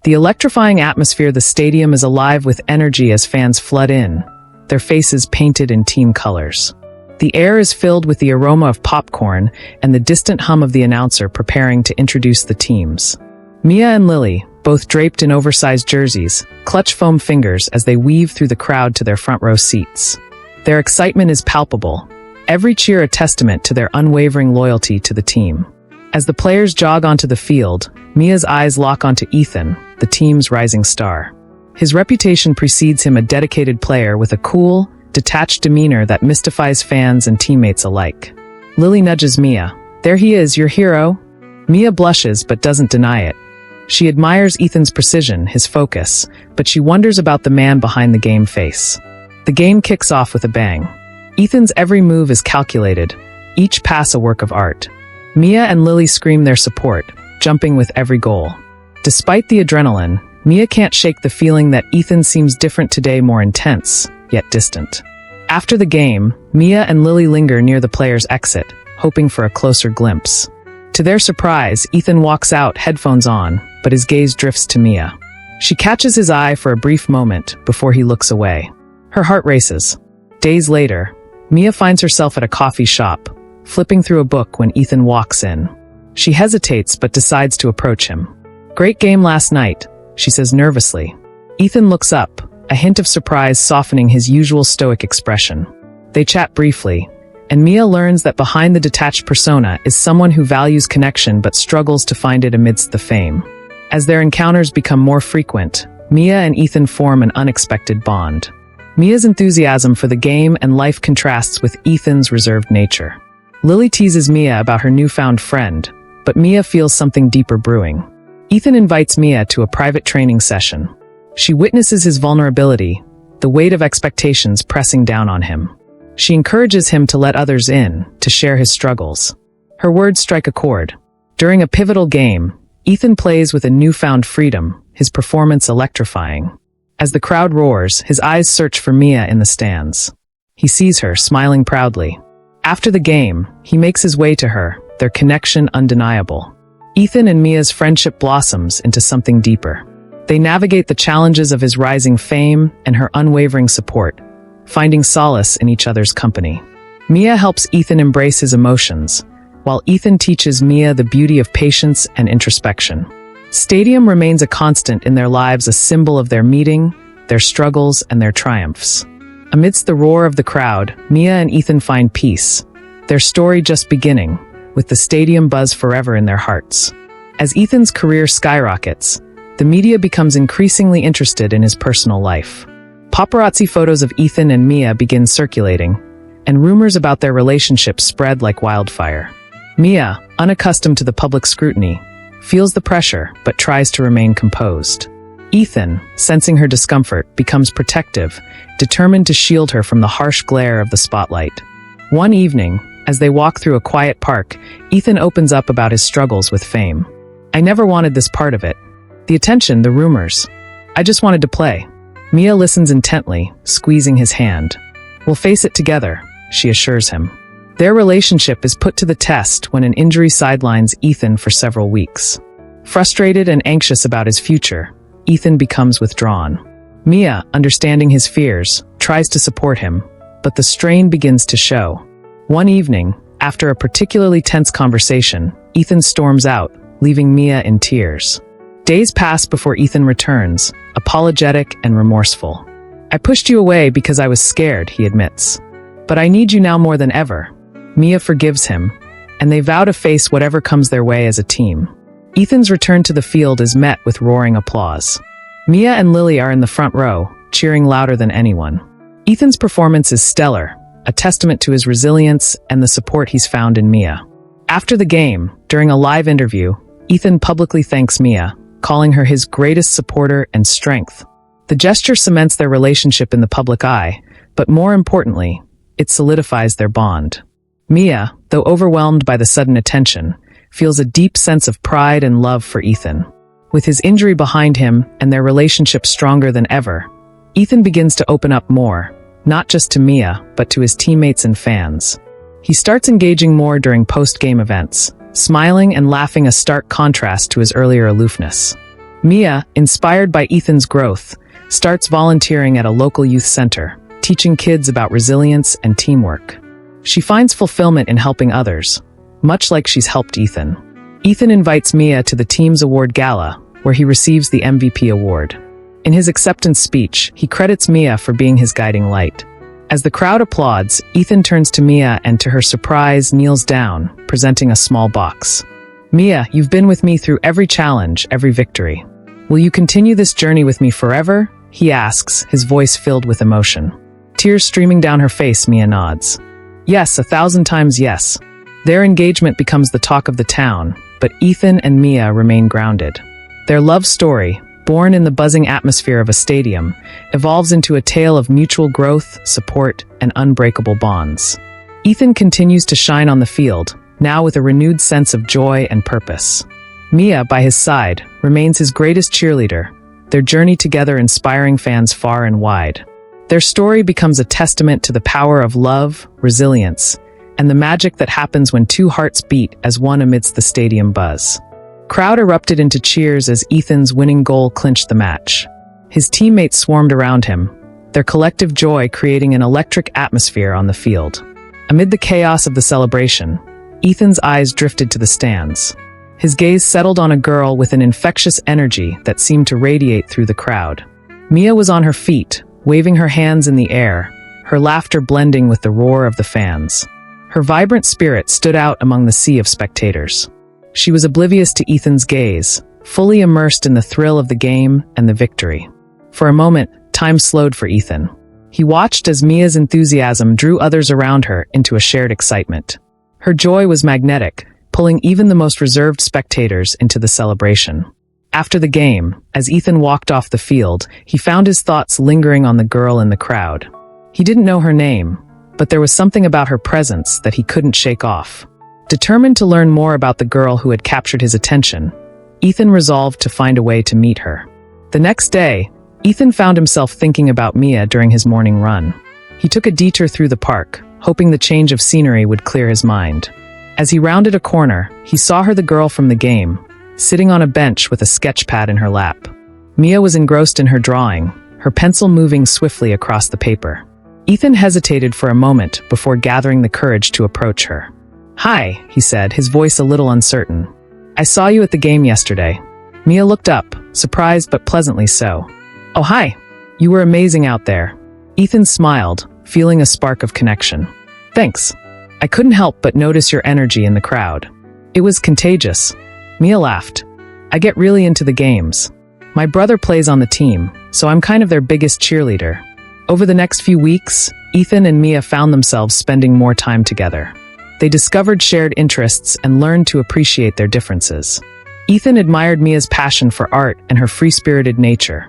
The electrifying atmosphere of the stadium is alive with energy as fans flood in, their faces painted in team colors. The air is filled with the aroma of popcorn and the distant hum of the announcer preparing to introduce the teams. Mia and Lily, both draped in oversized jerseys, clutch foam fingers as they weave through the crowd to their front row seats. Their excitement is palpable, every cheer a testament to their unwavering loyalty to the team. As the players jog onto the field, Mia's eyes lock onto Ethan, the team's rising star. His reputation precedes him, a dedicated player with a cool, detached demeanor that mystifies fans and teammates alike. Lily nudges Mia. "There he is, your hero." Mia blushes but doesn't deny it. She admires Ethan's precision, his focus, but she wonders about the man behind the game face. The game kicks off with a bang. Ethan's every move is calculated, each pass a work of art. Mia and Lily scream their support, jumping with every goal. Despite the adrenaline, Mia can't shake the feeling that Ethan seems different today, more intense, yet distant. After the game, Mia and Lily linger near the player's exit, hoping for a closer glimpse. To their surprise, Ethan walks out, headphones on, but his gaze drifts to Mia. She catches his eye for a brief moment before he looks away. Her heart races. Days later, Mia finds herself at a coffee shop, flipping through a book when Ethan walks in. She hesitates but decides to approach him. "Great game last night," she says nervously. Ethan looks up, a hint of surprise softening his usual stoic expression. They chat briefly, and Mia learns that behind the detached persona is someone who values connection but struggles to find it amidst the fame. As their encounters become more frequent, Mia and Ethan form an unexpected bond. Mia's enthusiasm for the game and life contrasts with Ethan's reserved nature. Lily teases Mia about her newfound friend, but Mia feels something deeper brewing. Ethan invites Mia to a private training session. She witnesses his vulnerability, the weight of expectations pressing down on him. She encourages him to let others in, to share his struggles. Her words strike a chord. During a pivotal game, Ethan plays with a newfound freedom, his performance electrifying. As the crowd roars, his eyes search for Mia in the stands. He sees her, smiling proudly. After the game, he makes his way to her, their connection undeniable. Ethan and Mia's friendship blossoms into something deeper. They navigate the challenges of his rising fame and her unwavering support, finding solace in each other's company. Mia helps Ethan embrace his emotions, while Ethan teaches Mia the beauty of patience and introspection. Stadium remains a constant in their lives, a symbol of their meeting, their struggles, and their triumphs. Amidst the roar of the crowd, Mia and Ethan find peace, their story just beginning, with the stadium buzz forever in their hearts. As Ethan's career skyrockets, the media becomes increasingly interested in his personal life. Paparazzi photos of Ethan and Mia begin circulating, and rumors about their relationship spread like wildfire. Mia, unaccustomed to the public scrutiny, feels the pressure but tries to remain composed. Ethan, sensing her discomfort, becomes protective, determined to shield her from the harsh glare of the spotlight. One evening, as they walk through a quiet park, Ethan opens up about his struggles with fame. "I never wanted this part of it. The attention, the rumors. I just wanted to play." Mia listens intently, squeezing his hand. "We'll face it together," she assures him. Their relationship is put to the test when an injury sidelines Ethan for several weeks. Frustrated and anxious about his future, Ethan becomes withdrawn. Mia, understanding his fears, tries to support him, but the strain begins to show. One evening, after a particularly tense conversation, Ethan storms out, leaving Mia in tears. Days pass before Ethan returns, apologetic and remorseful. "I pushed you away because I was scared," he admits. "But I need you now more than ever." Mia forgives him, and they vow to face whatever comes their way as a team. Ethan's return to the field is met with roaring applause. Mia and Lily are in the front row, cheering louder than anyone. Ethan's performance is stellar, a testament to his resilience and the support he's found in Mia. After the game, during a live interview, Ethan publicly thanks Mia, calling her his greatest supporter and strength. The gesture cements their relationship in the public eye, but more importantly, it solidifies their bond. Mia, though overwhelmed by the sudden attention, feels a deep sense of pride and love for Ethan. With his injury behind him and their relationship stronger than ever, Ethan begins to open up more, not just to Mia, but to his teammates and fans. He starts engaging more during post-game events, smiling and laughing, a stark contrast to his earlier aloofness. Mia, inspired by Ethan's growth, starts volunteering at a local youth center, teaching kids about resilience and teamwork. She finds fulfillment in helping others, much like she's helped Ethan. Ethan invites Mia to the team's award gala, where he receives the MVP award. In his acceptance speech, he credits Mia for being his guiding light. As the crowd applauds, Ethan turns to Mia and, to her surprise, kneels down, presenting a small box. "Mia, you've been with me through every challenge, every victory. Will you continue this journey with me forever?" he asks, his voice filled with emotion. Tears streaming down her face, Mia nods. "Yes, 1,000 times yes." Their engagement becomes the talk of the town, but Ethan and Mia remain grounded. Their love story, born in the buzzing atmosphere of a stadium, evolves into a tale of mutual growth, support, and unbreakable bonds. Ethan continues to shine on the field, now with a renewed sense of joy and purpose. Mia, by his side, remains his greatest cheerleader, their journey together inspiring fans far and wide. Their story becomes a testament to the power of love, resilience, and the magic that happens when two hearts beat as one amidst the stadium buzz. Crowd erupted into cheers as Ethan's winning goal clinched the match. His teammates swarmed around him, their collective joy creating an electric atmosphere on the field. Amid the chaos of the celebration, Ethan's eyes drifted to the stands. His gaze settled on a girl with an infectious energy that seemed to radiate through the crowd. Mia was on her feet, waving her hands in the air, her laughter blending with the roar of the fans. Her vibrant spirit stood out among the sea of spectators. She was oblivious to Ethan's gaze, fully immersed in the thrill of the game and the victory. For a moment, time slowed for Ethan. He watched as Mia's enthusiasm drew others around her into a shared excitement. Her joy was magnetic, pulling even the most reserved spectators into the celebration. After the game, as Ethan walked off the field, he found his thoughts lingering on the girl in the crowd. He didn't know her name, but there was something about her presence that he couldn't shake off. Determined to learn more about the girl who had captured his attention, Ethan resolved to find a way to meet her. The next day, Ethan found himself thinking about Mia during his morning run. He took a detour through the park, hoping the change of scenery would clear his mind. As he rounded a corner, he saw her, the girl from the game, sitting on a bench with a sketch pad in her lap. Mia was engrossed in her drawing, her pencil moving swiftly across the paper. Ethan hesitated for a moment before gathering the courage to approach her. "Hi," he said, his voice a little uncertain. "I saw you at the game yesterday." Mia looked up, surprised but pleasantly so. "Oh, hi. You were amazing out there." Ethan smiled, feeling a spark of connection. "Thanks. I couldn't help but notice your energy in the crowd. It was contagious." Mia laughed. "I get really into the games. My brother plays on the team, so I'm kind of their biggest cheerleader." Over the next few weeks, Ethan and Mia found themselves spending more time together. They discovered shared interests and learned to appreciate their differences. Ethan admired Mia's passion for art and her free-spirited nature,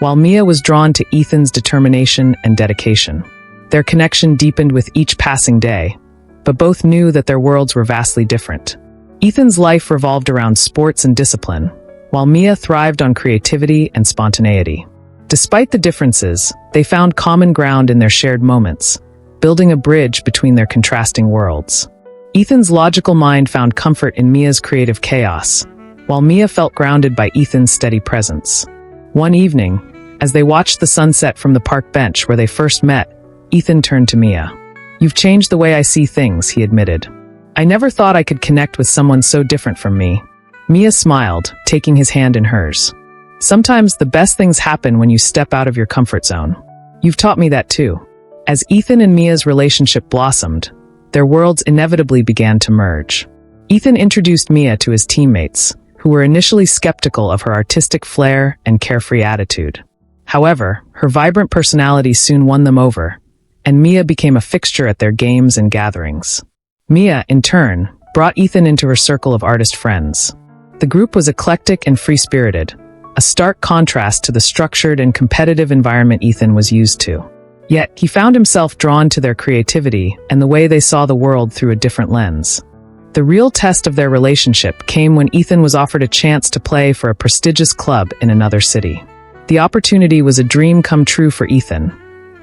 while Mia was drawn to Ethan's determination and dedication. Their connection deepened with each passing day, but both knew that their worlds were vastly different. Ethan's life revolved around sports and discipline, while Mia thrived on creativity and spontaneity. Despite the differences, they found common ground in their shared moments, building a bridge between their contrasting worlds. Ethan's logical mind found comfort in Mia's creative chaos, while Mia felt grounded by Ethan's steady presence. One evening, as they watched the sunset from the park bench where they first met, Ethan turned to Mia. "You've changed the way I see things," he admitted. "I never thought I could connect with someone so different from me." Mia smiled, taking his hand in hers. "Sometimes the best things happen when you step out of your comfort zone. You've taught me that too." As Ethan and Mia's relationship blossomed, their worlds inevitably began to merge. Ethan introduced Mia to his teammates, who were initially skeptical of her artistic flair and carefree attitude. However, her vibrant personality soon won them over, and Mia became a fixture at their games and gatherings. Mia, in turn, brought Ethan into her circle of artist friends. The group was eclectic and free-spirited, a stark contrast to the structured and competitive environment Ethan was used to. Yet, he found himself drawn to their creativity and the way they saw the world through a different lens. The real test of their relationship came when Ethan was offered a chance to play for a prestigious club in another city. The opportunity was a dream come true for Ethan,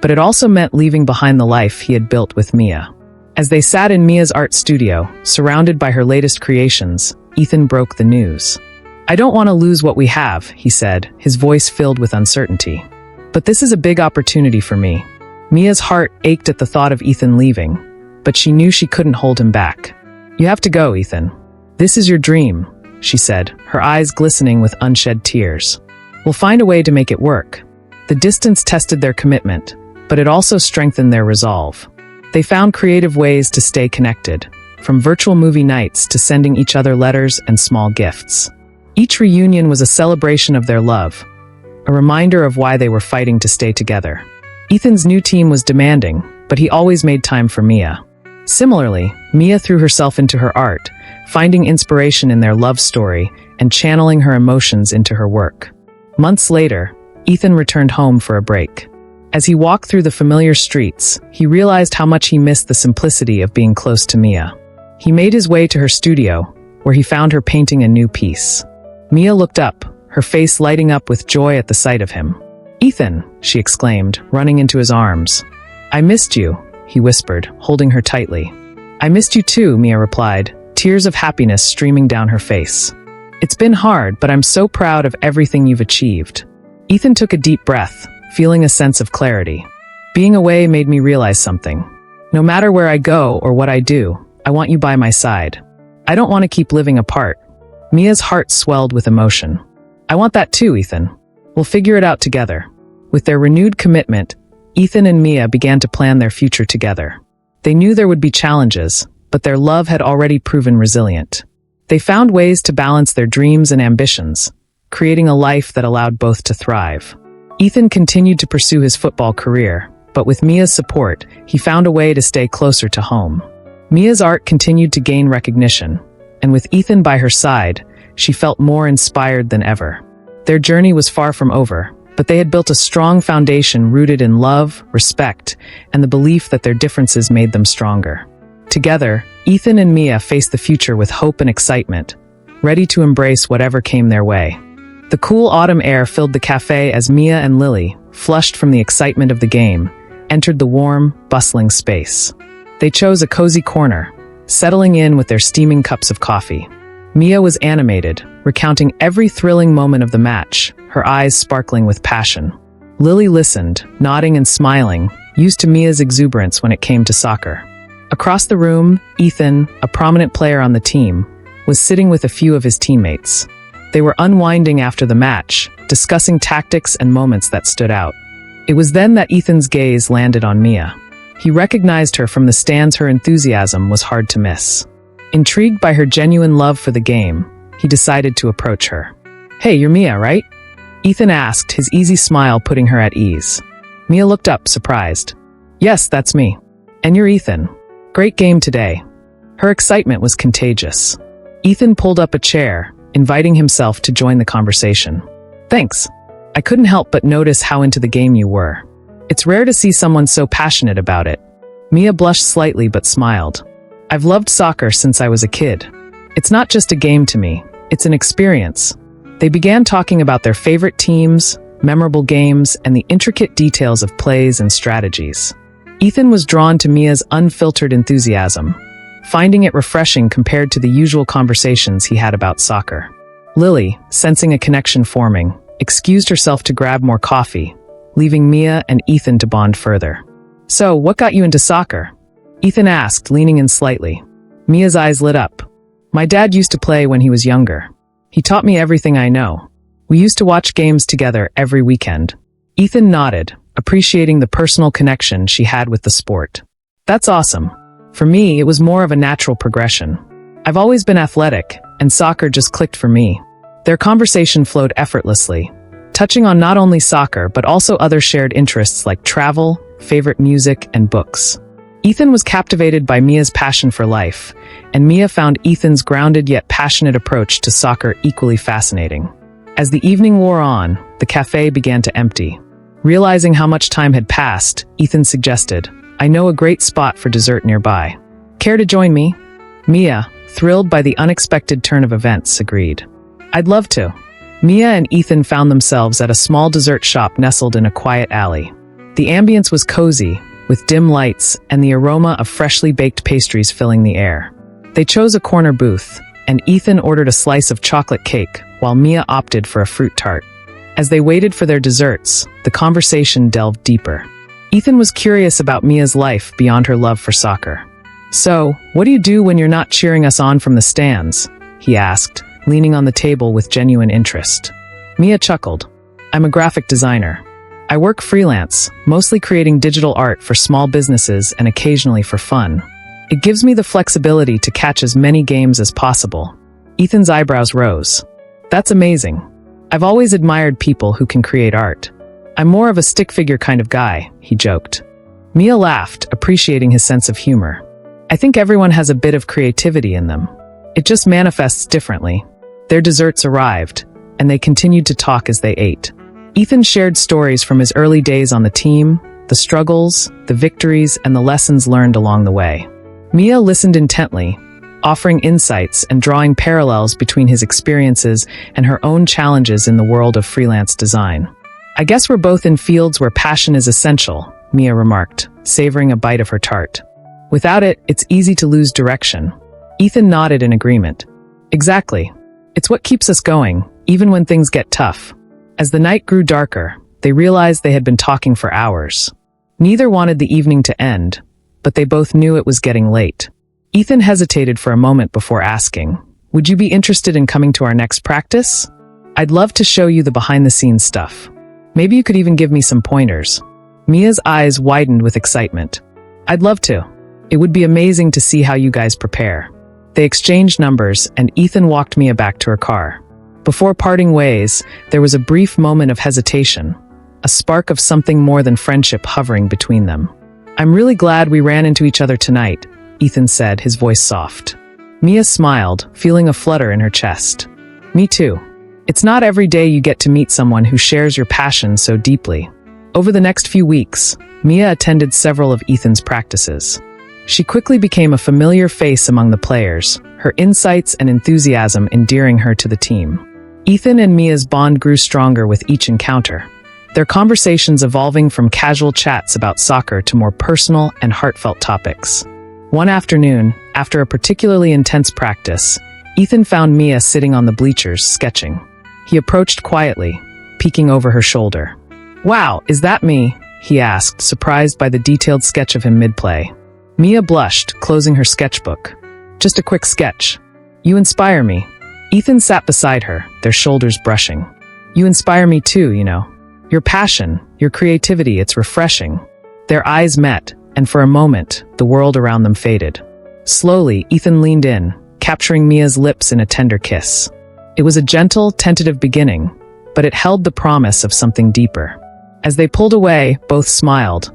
but it also meant leaving behind the life he had built with Mia. As they sat in Mia's art studio, surrounded by her latest creations, Ethan broke the news. "I don't want to lose what we have," he said, his voice filled with uncertainty. "But this is a big opportunity for me." Mia's heart ached at the thought of Ethan leaving, but she knew she couldn't hold him back. "You have to go, Ethan. This is your dream," she said, her eyes glistening with unshed tears. "We'll find a way to make it work." The distance tested their commitment, but it also strengthened their resolve. They found creative ways to stay connected, from virtual movie nights to sending each other letters and small gifts. Each reunion was a celebration of their love, a reminder of why they were fighting to stay together. Ethan's new team was demanding, but he always made time for Mia. Similarly, Mia threw herself into her art, finding inspiration in their love story and channeling her emotions into her work. Months later, Ethan returned home for a break. As he walked through the familiar streets, he realized how much he missed the simplicity of being close to Mia. He made his way to her studio, where he found her painting a new piece. Mia looked up, her face lighting up with joy at the sight of him. "Ethan," she exclaimed, running into his arms. "I missed you," he whispered, holding her tightly. "I missed you too," Mia replied, tears of happiness streaming down her face. "It's been hard, but I'm so proud of everything you've achieved." Ethan took a deep breath, feeling a sense of clarity. "Being away made me realize something. No matter where I go or what I do, I want you by my side. I don't want to keep living apart." Mia's heart swelled with emotion. "I want that too, Ethan. We'll figure it out together." With their renewed commitment, Ethan and Mia began to plan their future together. They knew there would be challenges, but their love had already proven resilient. They found ways to balance their dreams and ambitions, creating a life that allowed both to thrive. Ethan continued to pursue his football career, but with Mia's support, he found a way to stay closer to home. Mia's art continued to gain recognition, and with Ethan by her side, she felt more inspired than ever. Their journey was far from over, but they had built a strong foundation rooted in love, respect, and the belief that their differences made them stronger. Together, Ethan and Mia faced the future with hope and excitement, ready to embrace whatever came their way. The cool autumn air filled the cafe as Mia and Lily, flushed from the excitement of the game, entered the warm, bustling space. They chose a cozy corner, settling in with their steaming cups of coffee. Mia was animated, recounting every thrilling moment of the match, her eyes sparkling with passion. Lily listened, nodding and smiling, used to Mia's exuberance when it came to soccer. Across the room, Ethan, a prominent player on the team, was sitting with a few of his teammates. They were unwinding after the match, discussing tactics and moments that stood out. It was then that Ethan's gaze landed on Mia. He recognized her from the stands. Her enthusiasm was hard to miss. Intrigued by her genuine love for the game, he decided to approach her. "Hey, you're Mia, right?" Ethan asked, his easy smile putting her at ease. Mia looked up, surprised. "Yes, that's me. And you're Ethan. Great game today." Her excitement was contagious. Ethan pulled up a chair, inviting himself to join the conversation. "Thanks. I couldn't help but notice how into the game you were. It's rare to see someone so passionate about it." Mia blushed slightly but smiled. "I've loved soccer since I was a kid. It's not just a game to me, it's an experience." They began talking about their favorite teams, memorable games, and the intricate details of plays and strategies. Ethan was drawn to Mia's unfiltered enthusiasm, finding it refreshing compared to the usual conversations he had about soccer. Lily, sensing a connection forming, excused herself to grab more coffee, leaving Mia and Ethan to bond further. "So, what got you into soccer?" Ethan asked, leaning in slightly. Mia's eyes lit up. "My dad used to play when he was younger. He taught me everything I know. We used to watch games together every weekend." Ethan nodded, appreciating the personal connection she had with the sport. "That's awesome. For me, it was more of a natural progression. I've always been athletic, and soccer just clicked for me." Their conversation flowed effortlessly, touching on not only soccer but also other shared interests like travel, favorite music, and books. Ethan was captivated by Mia's passion for life, and Mia found Ethan's grounded yet passionate approach to soccer equally fascinating. As the evening wore on, the cafe began to empty. Realizing how much time had passed, Ethan suggested, "I know a great spot for dessert nearby. Care to join me?" Mia, thrilled by the unexpected turn of events, agreed. "I'd love to." Mia and Ethan found themselves at a small dessert shop nestled in a quiet alley. The ambience was cozy, with dim lights and the aroma of freshly baked pastries filling the air. They chose a corner booth, and Ethan ordered a slice of chocolate cake, while Mia opted for a fruit tart. As they waited for their desserts, the conversation delved deeper. Ethan was curious about Mia's life beyond her love for soccer. "So, what do you do when you're not cheering us on from the stands?" he asked, leaning on the table with genuine interest. Mia chuckled. "I'm a graphic designer. I work freelance, mostly creating digital art for small businesses and occasionally for fun. It gives me the flexibility to catch as many games as possible." Ethan's eyebrows rose. "That's amazing. I've always admired people who can create art. I'm more of a stick figure kind of guy," he joked. Mia laughed, appreciating his sense of humor. "I think everyone has a bit of creativity in them. It just manifests differently." Their desserts arrived, and they continued to talk as they ate. Ethan shared stories from his early days on the team, the struggles, the victories, and the lessons learned along the way. Mia listened intently, offering insights and drawing parallels between his experiences and her own challenges in the world of freelance design. "I guess we're both in fields where passion is essential," Mia remarked, savoring a bite of her tart. "Without it, it's easy to lose direction." Ethan nodded in agreement. "Exactly. It's what keeps us going, even when things get tough." As the night grew darker, they realized they had been talking for hours. Neither wanted the evening to end, but they both knew it was getting late. Ethan hesitated for a moment before asking, "Would you be interested in coming to our next practice? I'd love to show you the behind-the-scenes stuff. Maybe you could even give me some pointers." Mia's eyes widened with excitement. "I'd love to. It would be amazing to see how you guys prepare." They exchanged numbers, and Ethan walked Mia back to her car. Before parting ways, there was a brief moment of hesitation, a spark of something more than friendship hovering between them. "I'm really glad we ran into each other tonight," Ethan said, his voice soft. Mia smiled, feeling a flutter in her chest. "Me too. It's not every day you get to meet someone who shares your passion so deeply." Over the next few weeks, Mia attended several of Ethan's practices. She quickly became a familiar face among the players, her insights and enthusiasm endearing her to the team. Ethan and Mia's bond grew stronger with each encounter, their conversations evolving from casual chats about soccer to more personal and heartfelt topics. One afternoon, after a particularly intense practice, Ethan found Mia sitting on the bleachers, sketching. He approached quietly, peeking over her shoulder. "Wow, is that me?" he asked, surprised by the detailed sketch of him mid-play. Mia blushed, closing her sketchbook. "Just a quick sketch. You inspire me." Ethan sat beside her, their shoulders brushing. "You inspire me too, you know. Your passion, your creativity, it's refreshing." Their eyes met, and for a moment, the world around them faded. Slowly, Ethan leaned in, capturing Mia's lips in a tender kiss. It was a gentle, tentative beginning, but it held the promise of something deeper. As they pulled away, both smiled,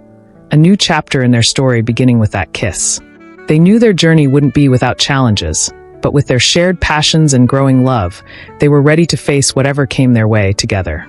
a new chapter in their story beginning with that kiss. They knew their journey wouldn't be without challenges, but with their shared passions and growing love, they were ready to face whatever came their way together.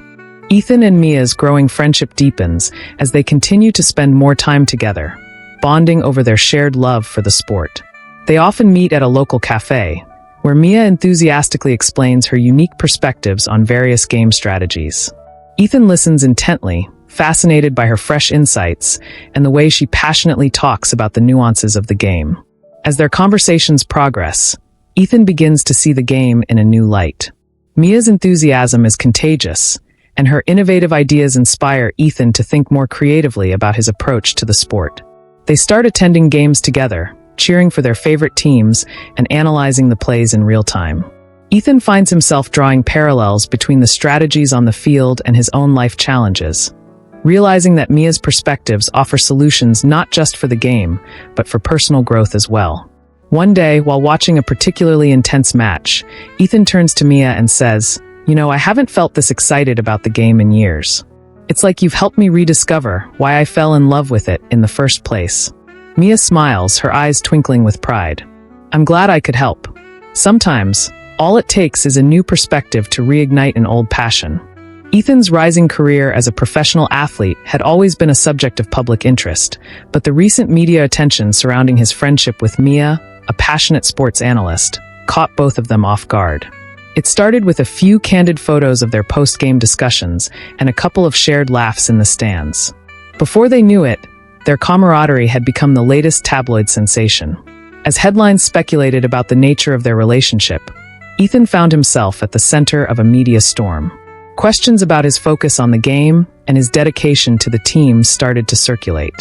Ethan and Mia's growing friendship deepens as they continue to spend more time together, bonding over their shared love for the sport. They often meet at a local cafe, where Mia enthusiastically explains her unique perspectives on various game strategies. Ethan listens intently, fascinated by her fresh insights and the way she passionately talks about the nuances of the game. As their conversations progress, Ethan begins to see the game in a new light. Mia's enthusiasm is contagious, and her innovative ideas inspire Ethan to think more creatively about his approach to the sport. They start attending games together, cheering for their favorite teams and analyzing the plays in real time. Ethan finds himself drawing parallels between the strategies on the field and his own life challenges, realizing that Mia's perspectives offer solutions not just for the game, but for personal growth as well. One day, while watching a particularly intense match, Ethan turns to Mia and says, "You know, I haven't felt this excited about the game in years. It's like you've helped me rediscover why I fell in love with it in the first place." Mia smiles, her eyes twinkling with pride. "I'm glad I could help. Sometimes, all it takes is a new perspective to reignite an old passion." Ethan's rising career as a professional athlete had always been a subject of public interest, but the recent media attention surrounding his friendship with Mia, a passionate sports analyst, caught both of them off guard. It started with a few candid photos of their post-game discussions and a couple of shared laughs in the stands. Before they knew it, their camaraderie had become the latest tabloid sensation. As headlines speculated about the nature of their relationship, Ethan found himself at the center of a media storm. Questions about his focus on the game and his dedication to the team started to circulate.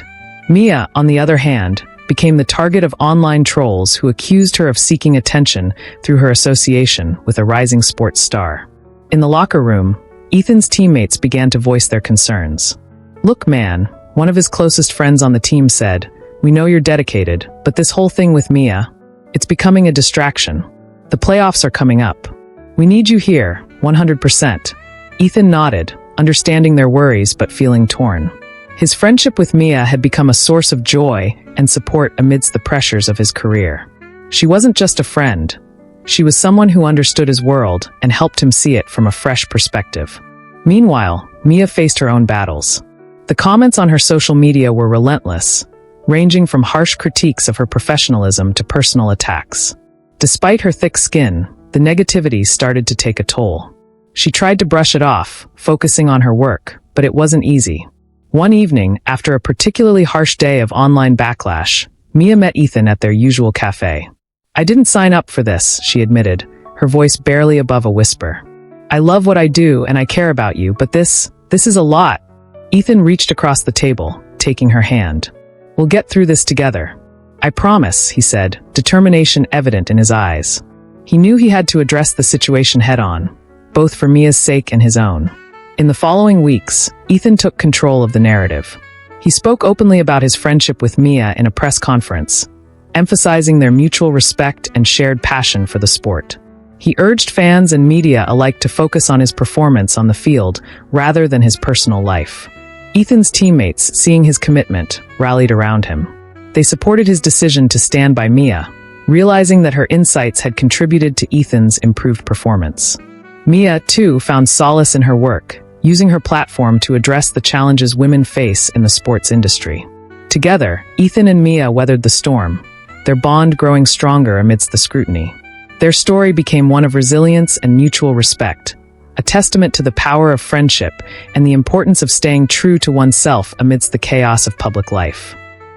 Mia, on the other hand, became the target of online trolls who accused her of seeking attention through her association with a rising sports star. In the locker room, Ethan's teammates began to voice their concerns. "Look, man," one of his closest friends on the team said, "we know you're dedicated, but this whole thing with Mia, it's becoming a distraction. The playoffs are coming up. We need you here, 100%. Ethan nodded, understanding their worries but feeling torn. His friendship with Mia had become a source of joy and support amidst the pressures of his career. She wasn't just a friend. She was someone who understood his world and helped him see it from a fresh perspective. Meanwhile, Mia faced her own battles. The comments on her social media were relentless, ranging from harsh critiques of her professionalism to personal attacks. Despite her thick skin, the negativity started to take a toll. She tried to brush it off, focusing on her work, but it wasn't easy. One evening, after a particularly harsh day of online backlash, Mia met Ethan at their usual cafe. "I didn't sign up for this," she admitted, her voice barely above a whisper. "I love what I do and I care about you, but this is a lot." Ethan reached across the table, taking her hand. "We'll get through this together. I promise," he said, determination evident in his eyes. He knew he had to address the situation head-on, both for Mia's sake and his own. In the following weeks, Ethan took control of the narrative. He spoke openly about his friendship with Mia in a press conference, emphasizing their mutual respect and shared passion for the sport. He urged fans and media alike to focus on his performance on the field rather than his personal life. Ethan's teammates, seeing his commitment, rallied around him. They supported his decision to stand by Mia, realizing that her insights had contributed to Ethan's improved performance. Mia, too, found solace in her work, using her platform to address the challenges women face in the sports industry. Together, Ethan and Mia weathered the storm, their bond growing stronger amidst the scrutiny. Their story became one of resilience and mutual respect, a testament to the power of friendship and the importance of staying true to oneself amidst the chaos of public life.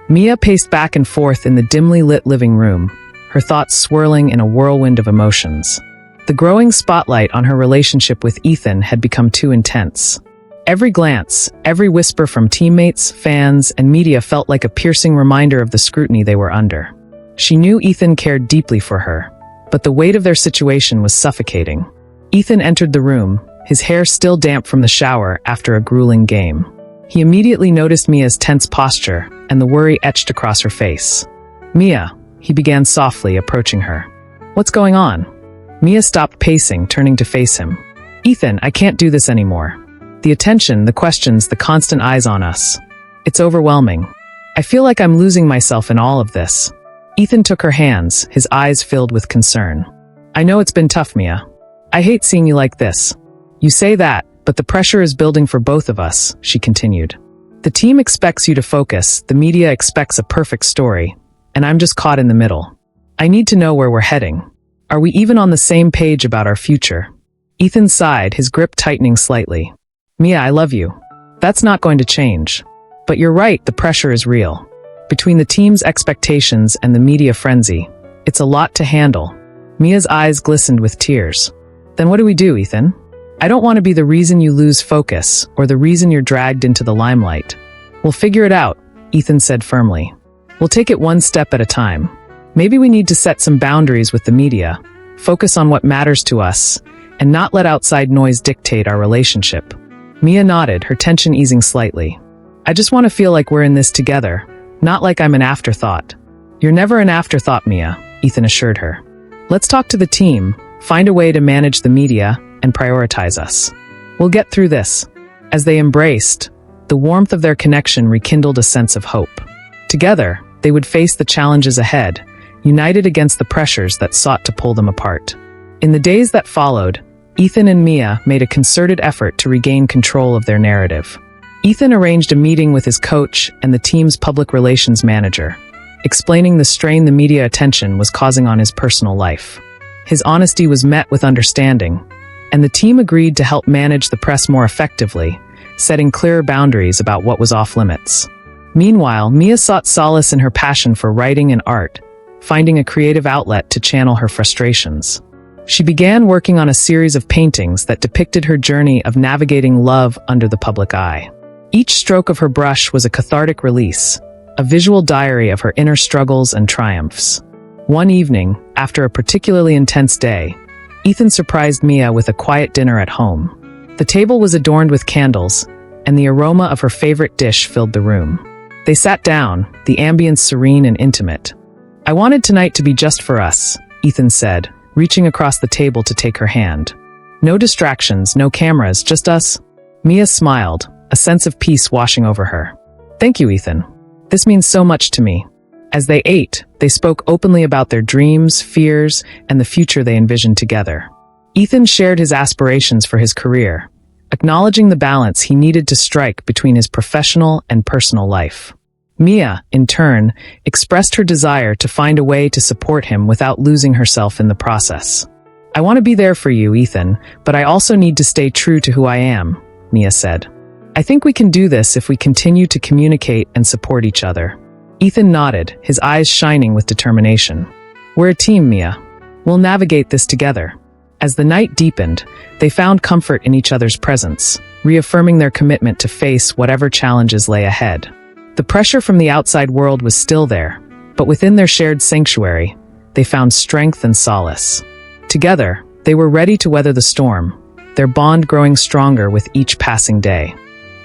Mia paced back and forth in the dimly lit living room, her thoughts swirling in a whirlwind of emotions. The growing spotlight on her relationship with Ethan had become too intense. Every glance, every whisper from teammates, fans, and media felt like a piercing reminder of the scrutiny they were under. She knew Ethan cared deeply for her, but the weight of their situation was suffocating. Ethan entered the room, his hair still damp from the shower after a grueling game. He immediately noticed Mia's tense posture, and the worry etched across her face. "Mia," he began softly, approaching her. "What's going on?" Mia stopped pacing, turning to face him. "Ethan, I can't do this anymore. The attention, the questions, the constant eyes on us. It's overwhelming. I feel like I'm losing myself in all of this." Ethan took her hands, his eyes filled with concern. "I know it's been tough, Mia. I hate seeing you like this. You say that, but the pressure is building for both of us," she continued. "The team expects you to focus, the media expects a perfect story, and I'm just caught in the middle. I need to know where we're heading. Are we even on the same page about our future?" Ethan sighed, his grip tightening slightly. "Mia, I love you. That's not going to change. But you're right, the pressure is real. Between the team's expectations and the media frenzy, it's a lot to handle." Mia's eyes glistened with tears. "Then what do we do, Ethan? I don't want to be the reason you lose focus or the reason you're dragged into the limelight." "We'll figure it out," Ethan said firmly. "We'll take it one step at a time. Maybe we need to set some boundaries with the media, focus on what matters to us, and not let outside noise dictate our relationship." Mia nodded, her tension easing slightly. "I just want to feel like we're in this together, not like I'm an afterthought." "You're never an afterthought, Mia," Ethan assured her. "Let's talk to the team, find a way to manage the media, and prioritize us. We'll get through this." As they embraced, the warmth of their connection rekindled a sense of hope. Together, they would face the challenges ahead, united against the pressures that sought to pull them apart. In the days that followed, Ethan and Mia made a concerted effort to regain control of their narrative. Ethan arranged a meeting with his coach and the team's public relations manager, explaining the strain the media attention was causing on his personal life. His honesty was met with understanding, and the team agreed to help manage the press more effectively, setting clearer boundaries about what was off-limits. Meanwhile, Mia sought solace in her passion for writing and art, finding a creative outlet to channel her frustrations. She began working on a series of paintings that depicted her journey of navigating love under the public eye. Each stroke of her brush was a cathartic release, a visual diary of her inner struggles and triumphs. One evening, after a particularly intense day, Ethan surprised Mia with a quiet dinner at home. The table was adorned with candles, and the aroma of her favorite dish filled the room. They sat down, the ambience serene and intimate. "I wanted tonight to be just for us," Ethan said, reaching across the table to take her hand. "No distractions, no cameras, just us." Mia smiled, a sense of peace washing over her. "Thank you, Ethan. This means so much to me." As they ate, they spoke openly about their dreams, fears, and the future they envisioned together. Ethan shared his aspirations for his career, acknowledging the balance he needed to strike between his professional and personal life. Mia, in turn, expressed her desire to find a way to support him without losing herself in the process. "I want to be there for you, Ethan, but I also need to stay true to who I am," Mia said. "I think we can do this if we continue to communicate and support each other." Ethan nodded, his eyes shining with determination. "We're a team, Mia. We'll navigate this together." As the night deepened, they found comfort in each other's presence, reaffirming their commitment to face whatever challenges lay ahead. The pressure from the outside world was still there, but within their shared sanctuary, they found strength and solace. Together, they were ready to weather the storm, their bond growing stronger with each passing day.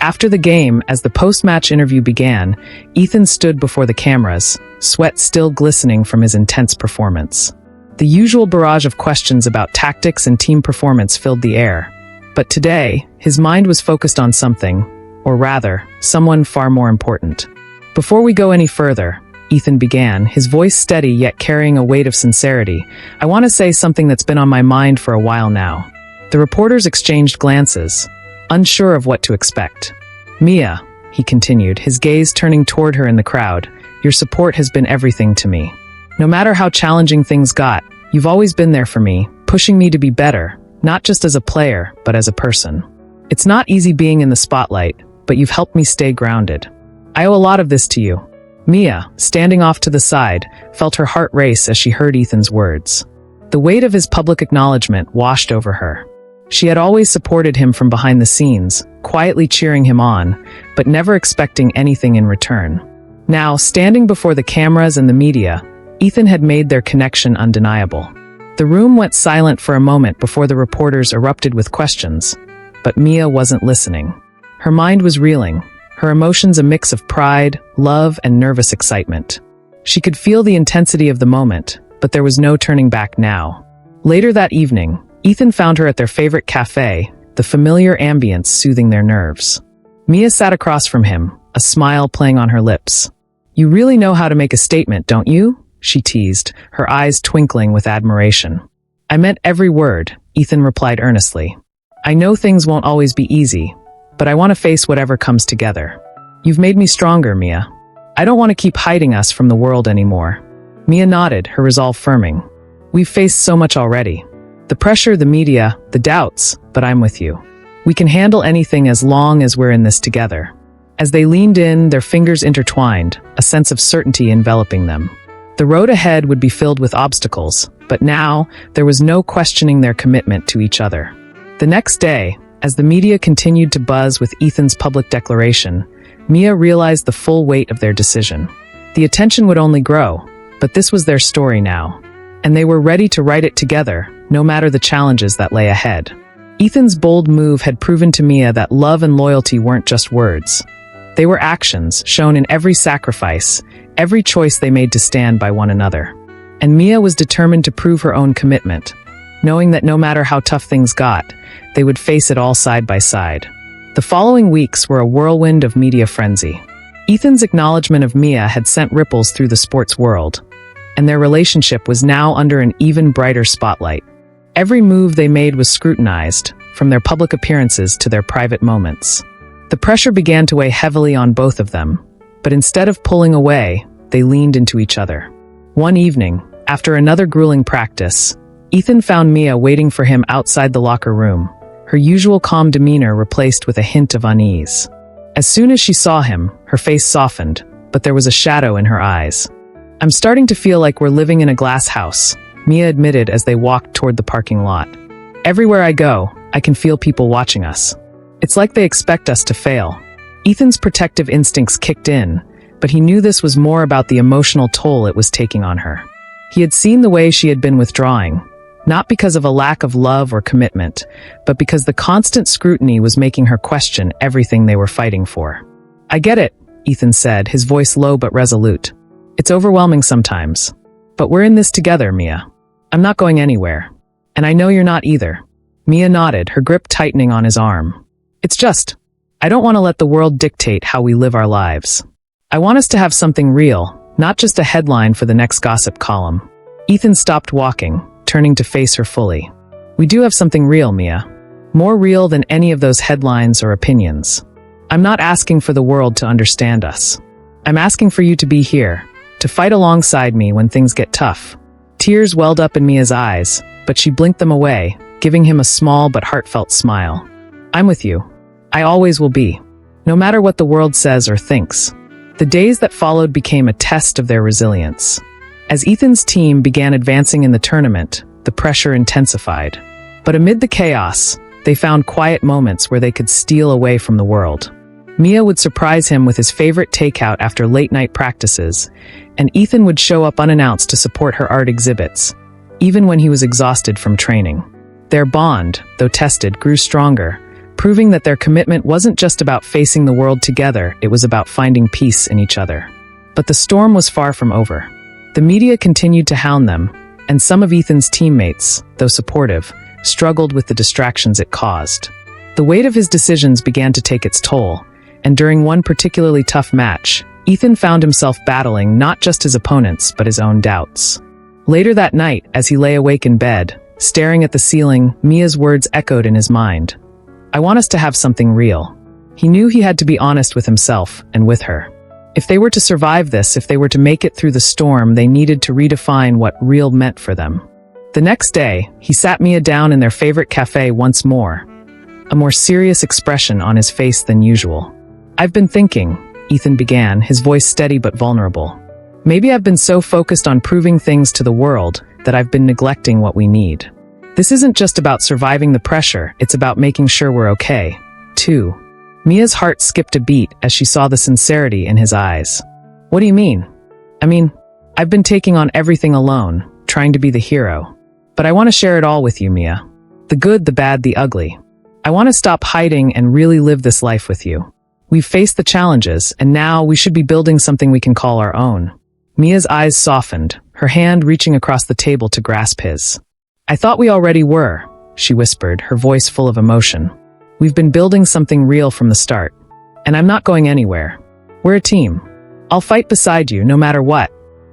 After the game, as the post-match interview began, Ethan stood before the cameras, sweat still glistening from his intense performance. The usual barrage of questions about tactics and team performance filled the air, but today, his mind was focused on something, or rather, someone far more important. "Before we go any further," Ethan began, his voice steady yet carrying a weight of sincerity, "I want to say something that's been on my mind for a while now." The reporters exchanged glances, unsure of what to expect. "Mia," he continued, his gaze turning toward her in the crowd, "your support has been everything to me. No matter how challenging things got, you've always been there for me, pushing me to be better, not just as a player, but as a person. It's not easy being in the spotlight, but you've helped me stay grounded. I owe a lot of this to you." Mia, standing off to the side, felt her heart race as she heard Ethan's words. The weight of his public acknowledgement washed over her. She had always supported him from behind the scenes, quietly cheering him on, but never expecting anything in return. Now, standing before the cameras and the media, Ethan had made their connection undeniable. The room went silent for a moment before the reporters erupted with questions, but Mia wasn't listening. Her mind was reeling, her emotions a mix of pride, love, and nervous excitement. She could feel the intensity of the moment, but there was no turning back now. Later that evening, Ethan found her at their favorite cafe, the familiar ambience soothing their nerves. Mia sat across from him, a smile playing on her lips. "You really know how to make a statement, don't you?" she teased, her eyes twinkling with admiration. "I meant every word," Ethan replied earnestly. "I know things won't always be easy, but I want to face whatever comes together. You've made me stronger, Mia. I don't want to keep hiding us from the world anymore." Mia nodded, her resolve firming. "We've faced so much already. The pressure, the media, the doubts, but I'm with you. We can handle anything as long as we're in this together." As they leaned in, their fingers intertwined, a sense of certainty enveloping them. The road ahead would be filled with obstacles, but now there was no questioning their commitment to each other. The next day, as the media continued to buzz with Ethan's public declaration, Mia realized the full weight of their decision. The attention would only grow, but this was their story now, and they were ready to write it together, no matter the challenges that lay ahead. Ethan's bold move had proven to Mia that love and loyalty weren't just words. They were actions, shown in every sacrifice, every choice they made to stand by one another. And Mia was determined to prove her own commitment, knowing that no matter how tough things got, they would face it all side by side. The following weeks were a whirlwind of media frenzy. Ethan's acknowledgement of Mia had sent ripples through the sports world, and their relationship was now under an even brighter spotlight. Every move they made was scrutinized, from their public appearances to their private moments. The pressure began to weigh heavily on both of them, but instead of pulling away, they leaned into each other. One evening, after another grueling practice, Ethan found Mia waiting for him outside the locker room, her usual calm demeanor replaced with a hint of unease. As soon as she saw him, her face softened, but there was a shadow in her eyes. "I'm starting to feel like we're living in a glass house," Mia admitted as they walked toward the parking lot. Everywhere I go, I can feel people watching us. It's like they expect us to fail. Ethan's protective instincts kicked in, but he knew this was more about the emotional toll it was taking on her. He had seen the way she had been withdrawing, not because of a lack of love or commitment, but because the constant scrutiny was making her question everything they were fighting for. I get it, Ethan said, his voice low but resolute. It's overwhelming sometimes. But we're in this together, Mia. I'm not going anywhere. And I know you're not either. Mia nodded, her grip tightening on his arm. It's just, I don't want to let the world dictate how we live our lives. I want us to have something real, not just a headline for the next gossip column. Ethan stopped walking, turning to face her fully. We do have something real, Mia. More real than any of those headlines or opinions. I'm not asking for the world to understand us. I'm asking for you to be here, to fight alongside me when things get tough. Tears welled up in Mia's eyes, but she blinked them away, giving him a small but heartfelt smile. I'm with you. I always will be. No matter what the world says or thinks. The days that followed became a test of their resilience. As Ethan's team began advancing in the tournament, the pressure intensified. But amid the chaos, they found quiet moments where they could steal away from the world. Mia would surprise him with his favorite takeout after late-night practices, and Ethan would show up unannounced to support her art exhibits, even when he was exhausted from training. Their bond, though tested, grew stronger, proving that their commitment wasn't just about facing the world together, it was about finding peace in each other. But the storm was far from over. The media continued to hound them, and some of Ethan's teammates, though supportive, struggled with the distractions it caused. The weight of his decisions began to take its toll, and during one particularly tough match, Ethan found himself battling not just his opponents, but his own doubts. Later that night, as he lay awake in bed, staring at the ceiling, Mia's words echoed in his mind. I want us to have something real. He knew he had to be honest with himself and with her. If they were to survive this, if they were to make it through the storm, they needed to redefine what real meant for them. The next day, he sat Mia down in their favorite cafe once more, a more serious expression on his face than usual. I've been thinking, Ethan began, his voice steady but vulnerable. Maybe I've been so focused on proving things to the world that I've been neglecting what we need. This isn't just about surviving the pressure, it's about making sure we're okay, too. Mia's heart skipped a beat as she saw the sincerity in his eyes. What do you mean? I mean, I've been taking on everything alone, trying to be the hero. But I want to share it all with you, Mia. The good, the bad, the ugly. I want to stop hiding and really live this life with you. We've faced the challenges, and now we should be building something we can call our own. Mia's eyes softened, her hand reaching across the table to grasp his. I thought we already were, she whispered, her voice full of emotion. We've been building something real from the start. And I'm not going anywhere. We're a team. I'll fight beside you, no matter what.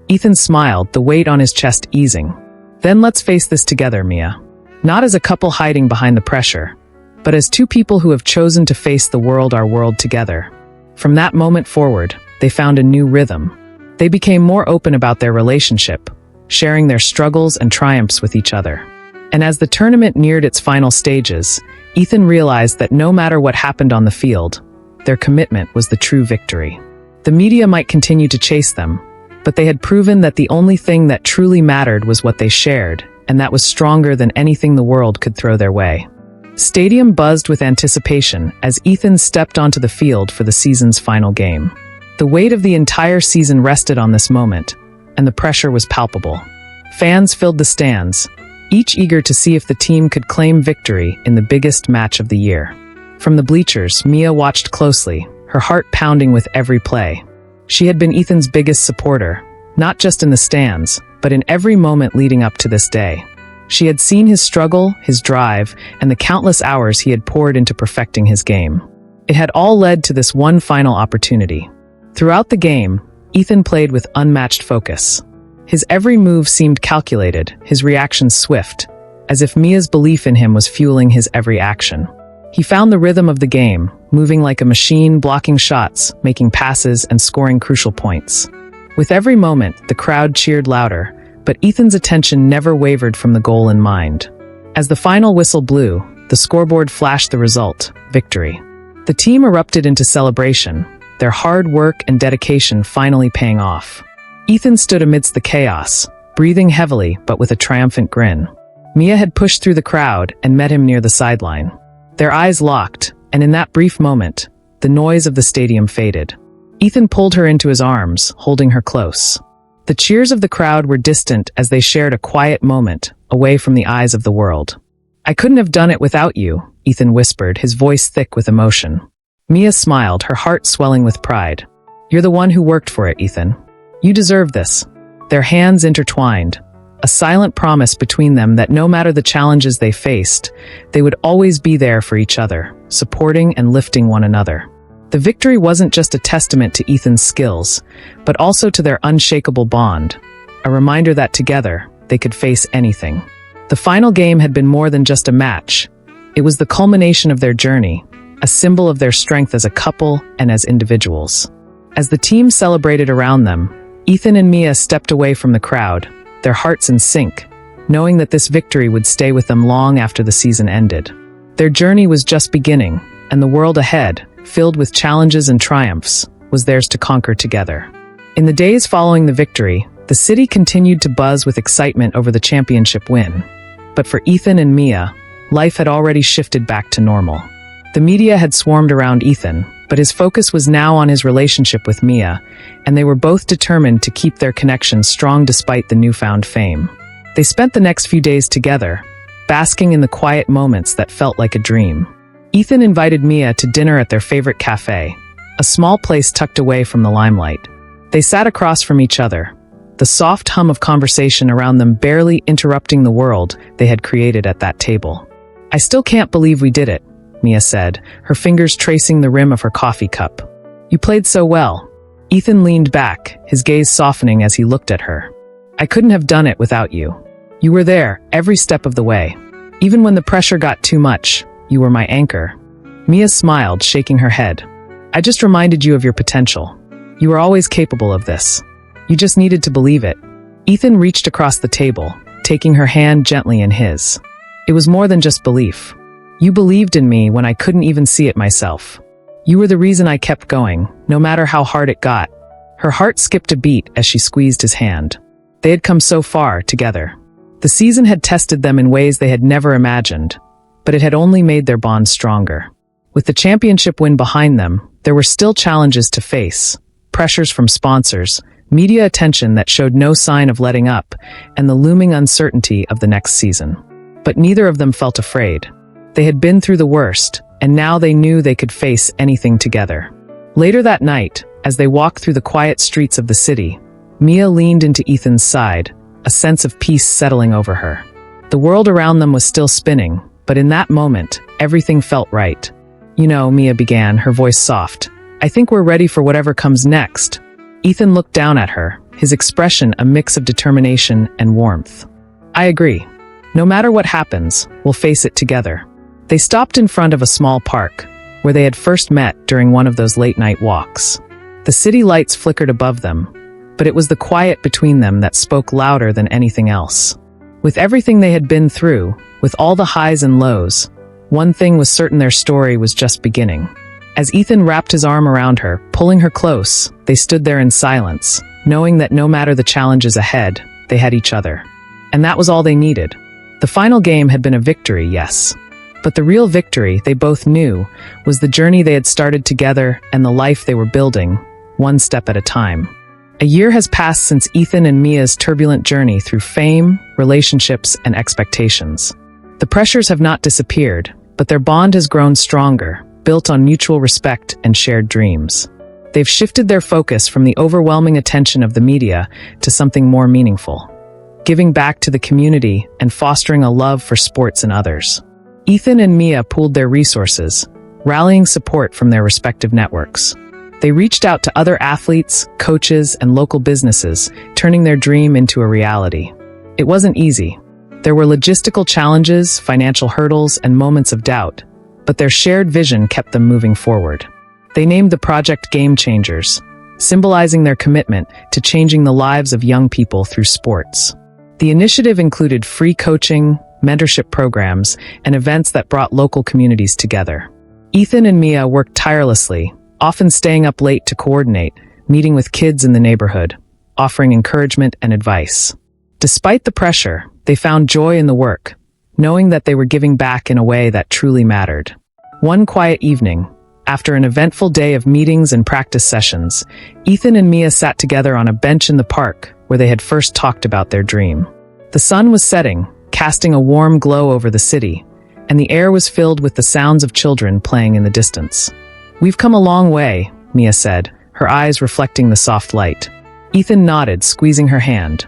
Ethan smiled, the weight on his chest easing. Then let's face this together, Mia. Not as a couple hiding behind the pressure, but as two people who have chosen to face the world, our world, together. From that moment forward, they found a new rhythm. They became more open about their relationship, sharing their struggles and triumphs with each other. And as the tournament neared its final stages, Ethan realized that no matter what happened on the field, their commitment was the true victory. The media might continue to chase them, but they had proven that the only thing that truly mattered was what they shared, and that was stronger than anything the world could throw their way. Stadium buzzed with anticipation as Ethan stepped onto the field for the season's final game. The weight of the entire season rested on this moment, and the pressure was palpable. Fans filled the stands, each eager to see if the team could claim victory in the biggest match of the year. From the bleachers, Mia watched closely, her heart pounding with every play. She had been Ethan's biggest supporter, not just in the stands, but in every moment leading up to this day. She had seen his struggle, his drive, and the countless hours he had poured into perfecting his game. It had all led to this one final opportunity. Throughout the game, Ethan played with unmatched focus. His every move seemed calculated, his reactions swift, as if Mia's belief in him was fueling his every action. He found the rhythm of the game, moving like a machine, blocking shots, making passes, and scoring crucial points. With every moment, the crowd cheered louder, but Ethan's attention never wavered from the goal in mind. As the final whistle blew, the scoreboard flashed the result: victory. The team erupted into celebration, their hard work and dedication finally paying off. Ethan stood amidst the chaos, breathing heavily but with a triumphant grin. Mia had pushed through the crowd and met him near the sideline. Their eyes locked, and in that brief moment, the noise of the stadium faded. Ethan pulled her into his arms, holding her close. The cheers of the crowd were distant as they shared a quiet moment, away from the eyes of the world. "I couldn't have done it without you," Ethan whispered, his voice thick with emotion. Mia smiled, her heart swelling with pride. "You're the one who worked for it, Ethan. You deserve this." Their hands intertwined, a silent promise between them that no matter the challenges they faced, they would always be there for each other, supporting and lifting one another. The victory wasn't just a testament to Ethan's skills, but also to their unshakable bond, a reminder that together, they could face anything. The final game had been more than just a match. It was the culmination of their journey, a symbol of their strength as a couple and as individuals. As the team celebrated around them, Ethan and Mia stepped away from the crowd, their hearts in sync, knowing that this victory would stay with them long after the season ended. Their journey was just beginning, and the world ahead, filled with challenges and triumphs, was theirs to conquer together. In the days following the victory, the city continued to buzz with excitement over the championship win. But for Ethan and Mia, life had already shifted back to normal. The media had swarmed around Ethan, but his focus was now on his relationship with Mia, and they were both determined to keep their connection strong despite the newfound fame. They spent the next few days together, basking in the quiet moments that felt like a dream. Ethan invited Mia to dinner at their favorite cafe, a small place tucked away from the limelight. They sat across from each other, the soft hum of conversation around them barely interrupting the world they had created at that table. "I still can't believe we did it," Mia said, her fingers tracing the rim of her coffee cup. "You played so well." Ethan leaned back, his gaze softening as he looked at her. "I couldn't have done it without you. You were there, every step of the way. Even when the pressure got too much, you were my anchor." Mia smiled, shaking her head. "I just reminded you of your potential. You were always capable of this. You just needed to believe it." Ethan reached across the table, taking her hand gently in his. "It was more than just belief. You believed in me when I couldn't even see it myself. You were the reason I kept going, no matter how hard it got." Her heart skipped a beat as she squeezed his hand. They had come so far together. The season had tested them in ways they had never imagined, but it had only made their bond stronger. With the championship win behind them, there were still challenges to face, pressures from sponsors, media attention that showed no sign of letting up, and the looming uncertainty of the next season. But neither of them felt afraid. They had been through the worst, and now they knew they could face anything together. Later that night, as they walked through the quiet streets of the city, Mia leaned into Ethan's side, a sense of peace settling over her. The world around them was still spinning, but in that moment, everything felt right. "You know," Mia began, her voice soft, "I think we're ready for whatever comes next." Ethan looked down at her, his expression a mix of determination and warmth. "I agree. No matter what happens, we'll face it together." They stopped in front of a small park, where they had first met during one of those late-night walks. The city lights flickered above them, but it was the quiet between them that spoke louder than anything else. With everything they had been through, with all the highs and lows, one thing was certain: their story was just beginning. As Ethan wrapped his arm around her, pulling her close, they stood there in silence, knowing that no matter the challenges ahead, they had each other. And that was all they needed. The final game had been a victory, yes. But the real victory, they both knew, was the journey they had started together and the life they were building, one step at a time. A year has passed since Ethan and Mia's turbulent journey through fame, relationships, and expectations. The pressures have not disappeared, but their bond has grown stronger, built on mutual respect and shared dreams. They've shifted their focus from the overwhelming attention of the media to something more meaningful, giving back to the community and fostering a love for sports and others. Ethan and Mia pooled their resources, rallying support from their respective networks. They reached out to other athletes, coaches, and local businesses, turning their dream into a reality. It wasn't easy. There were logistical challenges, financial hurdles, and moments of doubt, but their shared vision kept them moving forward. They named the project Game Changers, symbolizing their commitment to changing the lives of young people through sports. The initiative included free coaching, mentorship programs, and events that brought local communities together. Ethan and Mia worked tirelessly, often staying up late to coordinate, meeting with kids in the neighborhood, offering encouragement and advice. Despite the pressure, they found joy in the work, knowing that they were giving back in a way that truly mattered. One quiet evening, after an eventful day of meetings and practice sessions, Ethan and Mia sat together on a bench in the park where they had first talked about their dream. The sun was setting, casting a warm glow over the city, and the air was filled with the sounds of children playing in the distance. "We've come a long way," Mia said, her eyes reflecting the soft light. Ethan nodded, squeezing her hand.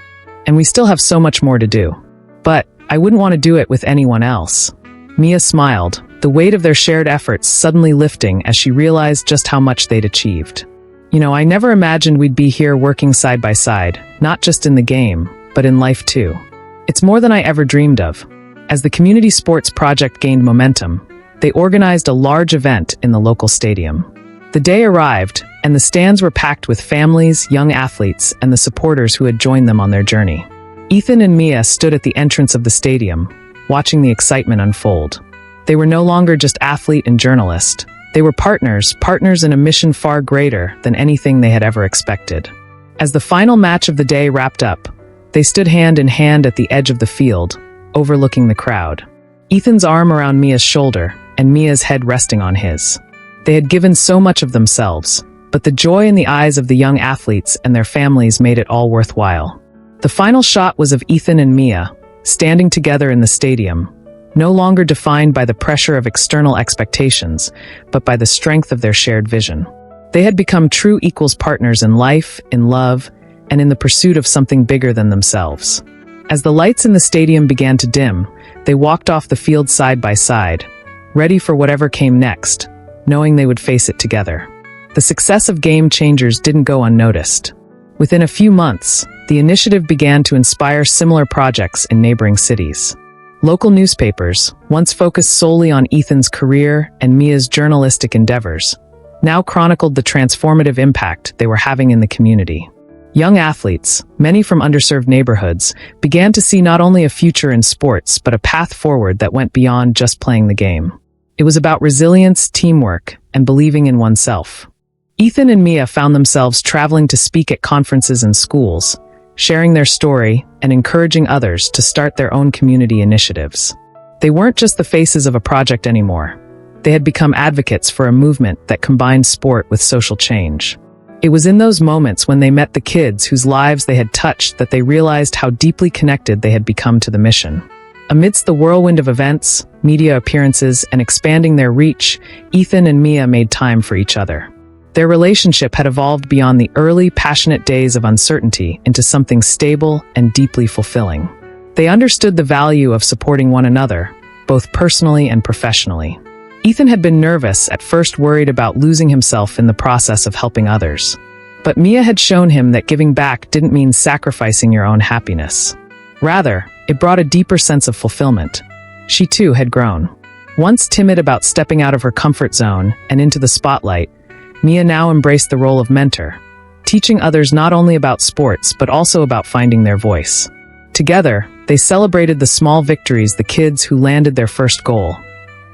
"And we still have so much more to do. But I wouldn't want to do it with anyone else." Mia smiled, the weight of their shared efforts suddenly lifting as she realized just how much they'd achieved. "I never imagined we'd be here working side by side, not just in the game, but in life too. It's more than I ever dreamed of." As the community sports project gained momentum, they organized a large event in the local stadium. The day arrived, and the stands were packed with families, young athletes, and the supporters who had joined them on their journey. Ethan and Mia stood at the entrance of the stadium, watching the excitement unfold. They were no longer just athlete and journalist. They were partners in a mission far greater than anything they had ever expected. As the final match of the day wrapped up, they stood hand in hand at the edge of the field, overlooking the crowd. Ethan's arm around Mia's shoulder, and Mia's head resting on his. They had given so much of themselves, but the joy in the eyes of the young athletes and their families made it all worthwhile. The final shot was of Ethan and Mia, standing together in the stadium, no longer defined by the pressure of external expectations, but by the strength of their shared vision. They had become true equals partners in life, in love, and in the pursuit of something bigger than themselves. As the lights in the stadium began to dim, they walked off the field side by side, ready for whatever came next, knowing they would face it together. The success of Game Changers didn't go unnoticed. Within a few months, the initiative began to inspire similar projects in neighboring cities. Local newspapers, once focused solely on Ethan's career and Mia's journalistic endeavors, now chronicled the transformative impact they were having in the community. Young athletes, many from underserved neighborhoods, began to see not only a future in sports but a path forward that went beyond just playing the game. It was about resilience, teamwork, and believing in oneself. Ethan and Mia found themselves traveling to speak at conferences and schools, sharing their story and encouraging others to start their own community initiatives. They weren't just the faces of a project anymore. They had become advocates for a movement that combined sport with social change. It was in those moments when they met the kids whose lives they had touched that they realized how deeply connected they had become to the mission. Amidst the whirlwind of events, media appearances, and expanding their reach, Ethan and Mia made time for each other. Their relationship had evolved beyond the early, passionate days of uncertainty into something stable and deeply fulfilling. They understood the value of supporting one another, both personally and professionally. Ethan had been nervous, at first worried about losing himself in the process of helping others. But Mia had shown him that giving back didn't mean sacrificing your own happiness. Rather, it brought a deeper sense of fulfillment. She too had grown. Once timid about stepping out of her comfort zone and into the spotlight, Mia now embraced the role of mentor, teaching others not only about sports but also about finding their voice. Together, they celebrated the small victories, the kids who landed their first goal,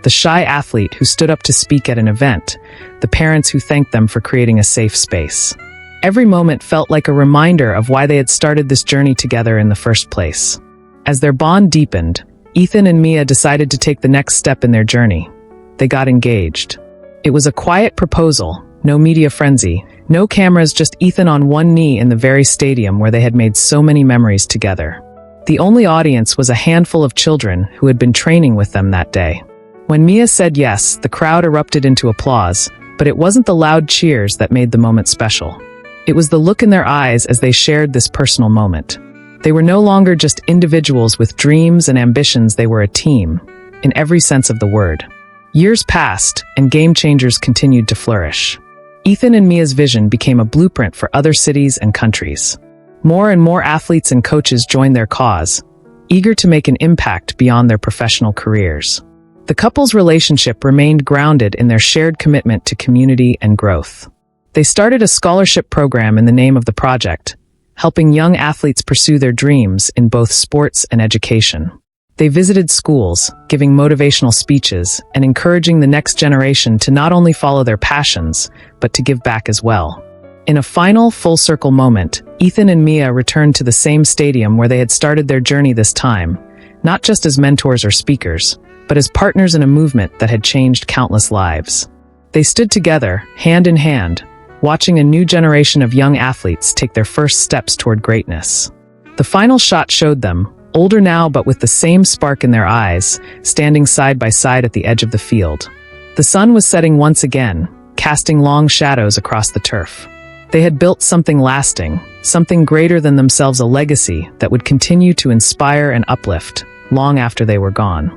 the shy athlete who stood up to speak at an event, the parents who thanked them for creating a safe space. Every moment felt like a reminder of why they had started this journey together in the first place. As their bond deepened, Ethan and Mia decided to take the next step in their journey. They got engaged. It was a quiet proposal, no media frenzy, no cameras, just Ethan on one knee in the very stadium where they had made so many memories together. The only audience was a handful of children who had been training with them that day. When Mia said yes, the crowd erupted into applause, but it wasn't the loud cheers that made the moment special. It was the look in their eyes as they shared this personal moment. They were no longer just individuals with dreams and ambitions, they were a team, in every sense of the word. Years passed, and Game Changers continued to flourish. Ethan and Mia's vision became a blueprint for other cities and countries. More and more athletes and coaches joined their cause, eager to make an impact beyond their professional careers. The couple's relationship remained grounded in their shared commitment to community and growth. They started a scholarship program in the name of the project, helping young athletes pursue their dreams in both sports and education. They visited schools, giving motivational speeches and encouraging the next generation to not only follow their passions, but to give back as well. In a final, full-circle moment, Ethan and Mia returned to the same stadium where they had started their journey this time, not just as mentors or speakers, but as partners in a movement that had changed countless lives. They stood together, hand in hand, watching a new generation of young athletes take their first steps toward greatness. The final shot showed them, older now but with the same spark in their eyes, standing side by side at the edge of the field. The sun was setting once again, casting long shadows across the turf. They had built something lasting, something greater than themselves, a legacy that would continue to inspire and uplift long after they were gone.